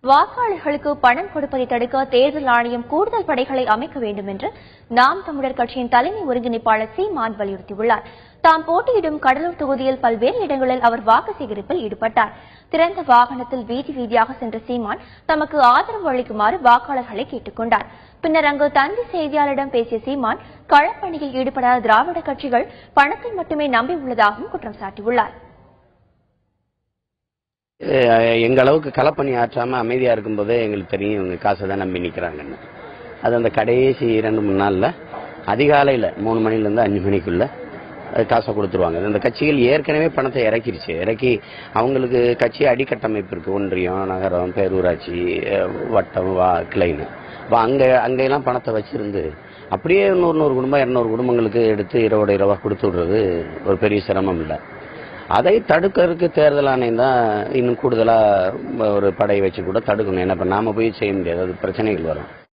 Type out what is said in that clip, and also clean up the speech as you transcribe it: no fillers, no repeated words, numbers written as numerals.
வாக்காளர்களுக்கு பணம் கொடுப்பதை தடுக்க தேர்தல் ஆணையம் கூடுதல் படைகளை அமைக்க வேண்டும் என்று நாம் தமிழர் கட்சியின் தலைமை ஒருங்கிணைப்பாளர் சீமான் வலியுறுத்தியுள்ளார். தாம் போட்டியிடும் கடலூர் தொகுதியில் பல்வேறு இடங்களில் அவர் வாக்கு சேகரிப்பில் ஈடுபட்டார். திறந்த வாகனத்தில் வீதி வீதியாக சென்ற சீமான் தமக்கு ஆதரவு அளிக்குமாறு வாக்காளர்களை கேட்டுக் கொண்டார். பின்னர் அங்கு தந்தி செய்தியாளரிடம் பேசிய சீமான் களப்பணியில் ஈடுபடாத திராவிட கட்சிகள் பணத்தை மட்டுமே நம்பியுள்ளதாகவும் குற்றம் சாட்டியுள்ளார். எங்க அளவுக்கு களப்பணி ஆற்றாம அமைதியா இருக்கும்போதே எங்களுக்கு தெரியும் இவங்க காசை தான் நம்பி நிக்கிறாங்கன்னு. அது அந்த கடைசி 2-3 நாள்ல அதிகாலையில 3 மணிலிருந்து 5 மணிக்குள்ள காசை கொடுத்துருவாங்க. இந்த கட்சிகள் ஏற்கனவே பணத்தை இறக்கி அவங்களுக்கு கட்சி அடிக்கட்டமைப்பு இருக்கு. ஒன்றியம், நகரம், பேரூராட்சி, வட்டம், கிளைன்னு அங்கெல்லாம் பணத்தை வச்சிருந்து அப்படியே 100 குடும்பம் 200 குடும்பங்களுக்கு எடுத்து இரவா கொடுத்து விடுறது ஒரு பெரிய சிரமம் இல்லை. அதை தடுக்கிறதுக்கு தேர்தல் ஆணையம் தான் இன்னும் கூடுதலா ஒரு படை வச்சு கூட தடுக்கணும். ஏன்னா இப்ப நாம போய் செய்ய முடியாது, அது பிரச்சனைகள் வரும்.